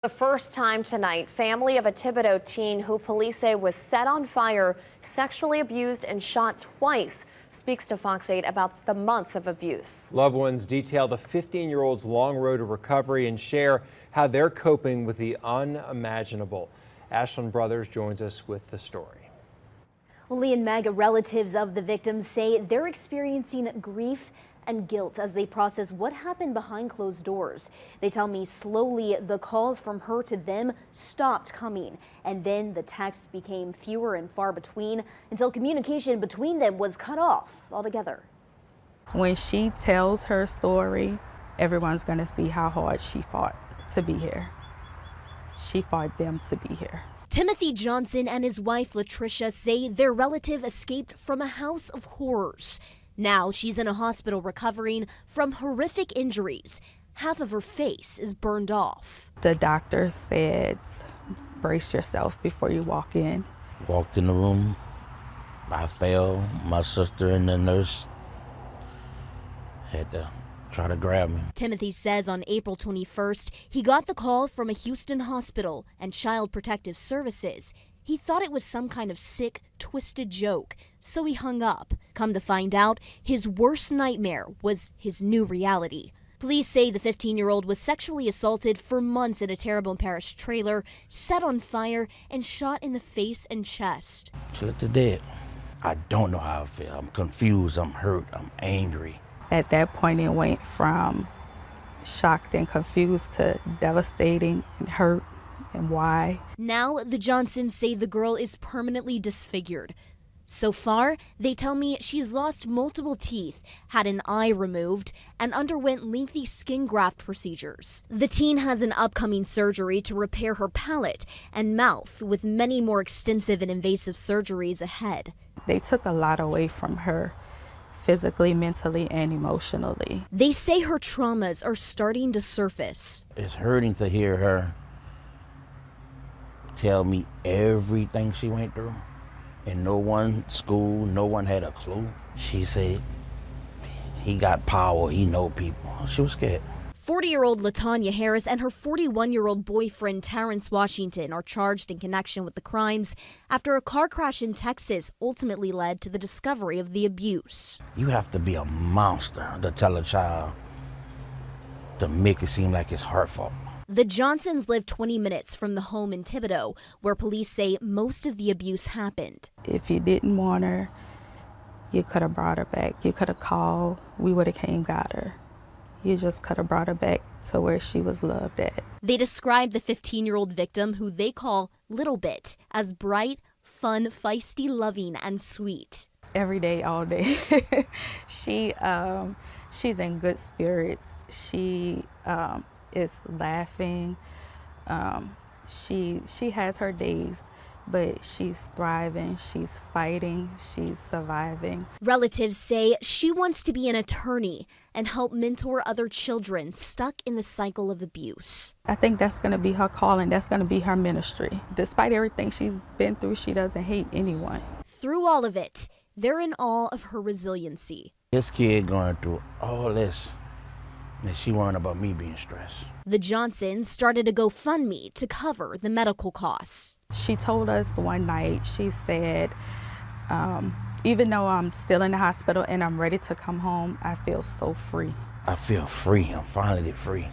The first time tonight, family of a Thibodaux teen who police say was set on fire, sexually abused and shot twice, speaks to Fox 8 about the months of abuse. Loved ones detail the 15-year-old's long road to recovery and share how they're coping with the unimaginable. Ashland Brothers joins us with the story. Well, Lee and Meg, relatives of the victims, say they're experiencing grief and guilt as they process what happened behind closed doors. They tell me slowly the calls from her to them stopped coming, and then the texts became fewer and far between until communication between them was cut off altogether. When she tells her story, everyone's going to see how hard she fought to be here. She fought them to be here. Timothy Johnson and his wife Latricia say their relative escaped from a house of horrors. Now she's in a hospital recovering from horrific injuries. Half of her face is burned off. The doctor said, brace yourself before you walk in. Walked in the room, I fell, my sister and the nurse had to try to grab me. Timothy says on April 21st, he got the call from a Houston hospital and Child Protective Services. He thought it was some kind of sick, twisted joke, so he hung up. Come to find out, his worst nightmare was his new reality. Police say the 15-year-old was sexually assaulted for months in a Terrebonne Parish trailer, set on fire, and shot in the face and chest. She looked dead. I don't know how I feel. I'm confused, I'm hurt, I'm angry. At that point, it went from shocked and confused to devastating and hurt. And why? Now the Johnsons say the girl is permanently disfigured. So far, they tell me she's lost multiple teeth, had an eye removed, and underwent lengthy skin graft procedures. The teen has an upcoming surgery to repair her palate and mouth, with many more extensive and invasive surgeries ahead. They took a lot away from her, physically, mentally, and emotionally. They say her traumas are starting to surface. It's hurting to hear her tell me everything she went through, and no one had a clue. She said he got power, he know people. She was scared. 40-year-old LaTanya Harris and her 41-year-old boyfriend Terrence Washington are charged in connection with the crimes after a car crash in Texas ultimately led to the discovery of the abuse. You have to be a monster to tell a child to make it seem like it's her fault. The Johnsons live 20 minutes from the home in Thibodaux, where police say most of the abuse happened. If you didn't want her, you could have brought her back. You could have called. We would have came got her. You just could have brought her back to where she was loved at. They describe the 15-year-old victim, who they call Little Bit, as bright, fun, feisty, loving, and sweet. Every day, all day. She's in good spirits. She is laughing. She has her days, but she's thriving, she's fighting, she's surviving. Relatives say she wants to be an attorney and help mentor other children stuck in the cycle of abuse. I think that's going to be her calling, that's going to be her ministry. Despite everything she's been through, she doesn't hate anyone. Through all of it, they're in awe of her resiliency. This kid going through all this, and she worrying about me being stressed. The Johnsons started a GoFundMe to cover the medical costs. She told us one night, she said, even though I'm still in the hospital and I'm ready to come home, I feel so free. I feel free. I'm finally free.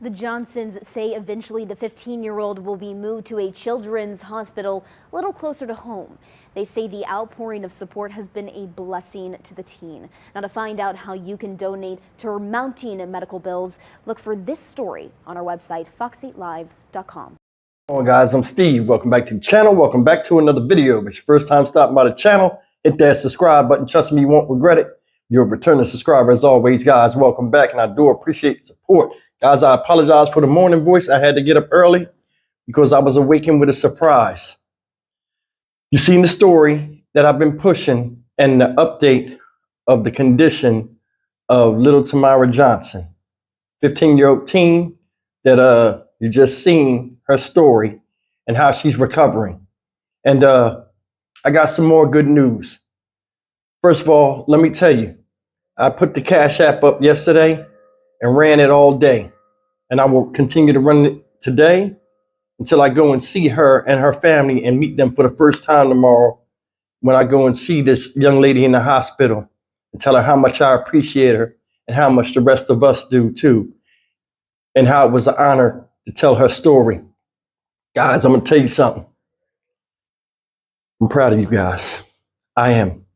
The Johnsons say eventually the 15-year-old will be moved to a children's hospital a little closer to home. They say the outpouring of support has been a blessing to the teen. Now, to find out how you can donate to her mounting medical bills, look for this story on our website, fox8live.com. Hello guys, I'm Steve. Welcome back to the channel. Welcome back to another video. If it's your first time stopping by the channel, hit that subscribe button. Trust me, you won't regret it. You're a returning subscriber as always, guys. Welcome back, and I do appreciate the support. Guys, I apologize for the morning voice. I had to get up early because I was awakened with a surprise. You've seen the story that I've been pushing and the update of the condition of little Tamara Johnson, 15-year-old teen that you just seen her story and how she's recovering. And I got some more good news. First of all, let me tell you, I put the Cash App up yesterday and ran it all day. and I will continue to run it today until I go and see her and her family and meet them for the first time tomorrow when I go and see this young lady in the hospital and tell her how much I appreciate her and how much the rest of us do too, and how it was an honor to tell her story. Guys, I'm going to tell you something. I'm proud of you guys. I am.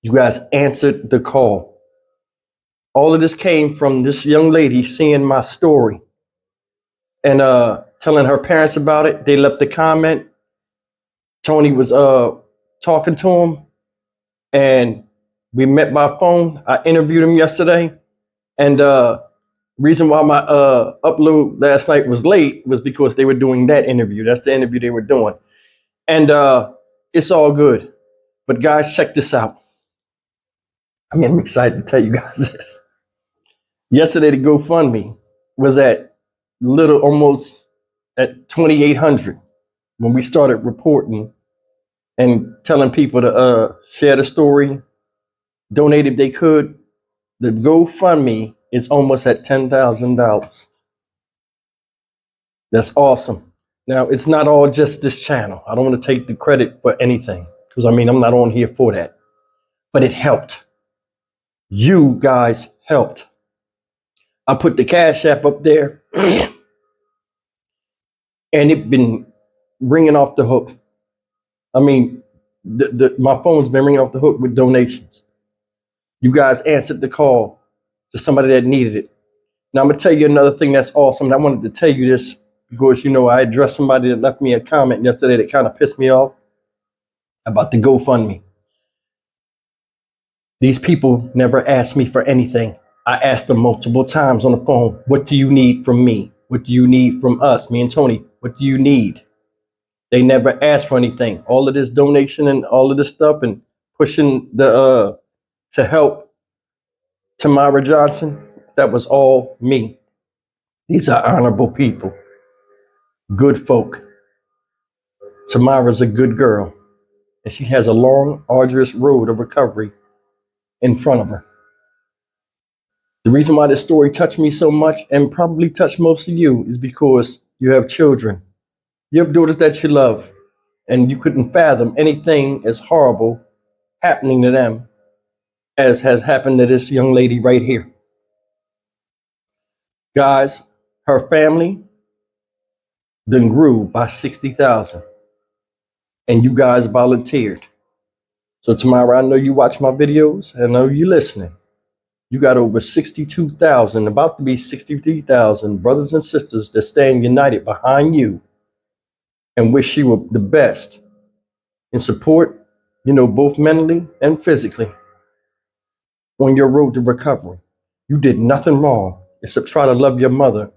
You guys answered the call. All of this came from this young lady seeing my story and telling her parents about it. They left a comment. Tony was talking to him, and we met by phone. I interviewed him yesterday, and reason why my upload last night was late was because they were doing that interview. That's the interview they were doing, and it's all good. But guys, check this out. I mean, I'm excited to tell you guys this. Yesterday, the GoFundMe was at almost at 2,800 when we started reporting and telling people to share the story, donate if they could. The GoFundMe is almost at $10,000. That's awesome. Now, it's not all just this channel. I don't want to take the credit for anything because, I mean, I'm not on here for that. But it helped. You guys helped. I put the Cash App up there, and it's been ringing off the hook. I mean, my phone's been ringing off the hook with donations. You guys answered the call to somebody that needed it. Now, I'm going to tell you another thing that's awesome. And I wanted to tell you this because, you know, I addressed somebody that left me a comment yesterday that kind of pissed me off about the GoFundMe. These people never asked me for anything. I asked them multiple times on the phone, what do you need from me? What do you need from us, me and Tony? What do you need? They never asked for anything. All of this donation and all of this stuff and pushing the to help Tamara Johnson, that was all me. These are honorable people, good folk. Tamara's a good girl, and she has a long, arduous road of recovery in front of her. The reason why this story touched me so much and probably touched most of you is because you have children. You have daughters that you love, and you couldn't fathom anything as horrible happening to them as has happened to this young lady right here. Guys, her family then grew by 60,000, and you guys volunteered. So Tamara, I know you watch my videos, I know you're listening. You got over 62,000, about to be 63,000 brothers and sisters that stand united behind you and wish you were the best in support, you know, both mentally and physically on your road to recovery. You did nothing wrong except try to love your mother,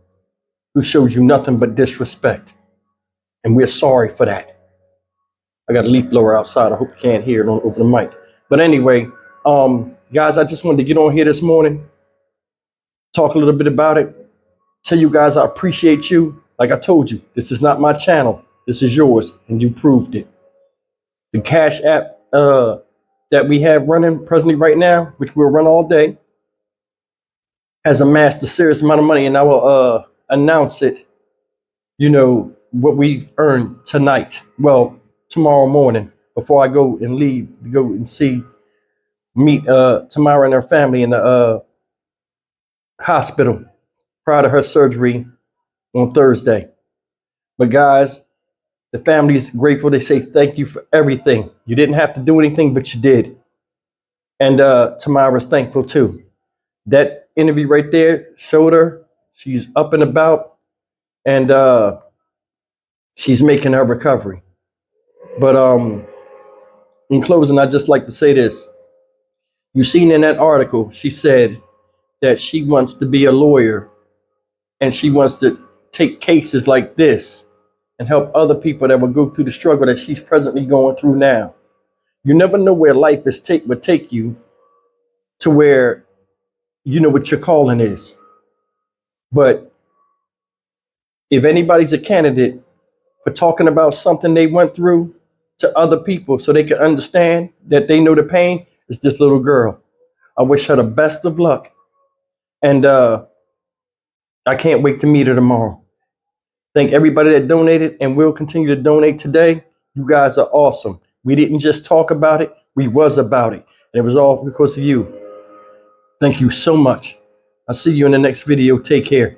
who shows you nothing but disrespect. And we're sorry for that. I got a leaf blower outside. I hope you can't hear it on over the mic. But anyway, guys, I just wanted to get on here this morning, talk a little bit about it, tell you guys I appreciate you. Like I told you, this is not my channel. This is yours, and you proved it. The Cash App that we have running presently right now, which we'll run all day, has amassed a serious amount of money, and I will announce it, you know, what we've earned tonight. Well, tomorrow morning, before I go and leave to go and meet Tamara and her family in the hospital prior to her surgery on Thursday. But guys, the family's grateful. They say thank you for everything. You didn't have to do anything, but you did. And Tamara's thankful too. That interview right there showed her she's up and about, and she's making her recovery. But in closing, I'd just like to say this. You seen in that article, she said that she wants to be a lawyer and she wants to take cases like this and help other people that will go through the struggle that she's presently going through now. You never know where life would take you to where you know what your calling is. But if anybody's a candidate for talking about something they went through to other people so they can understand that they know the pain, it's this little girl. I wish her the best of luck. And I can't wait to meet her tomorrow. Thank everybody that donated and will continue to donate today. You guys are awesome. We didn't just talk about it, we was about it. And it was all because of you. Thank you so much. I'll see you in the next video. Take care.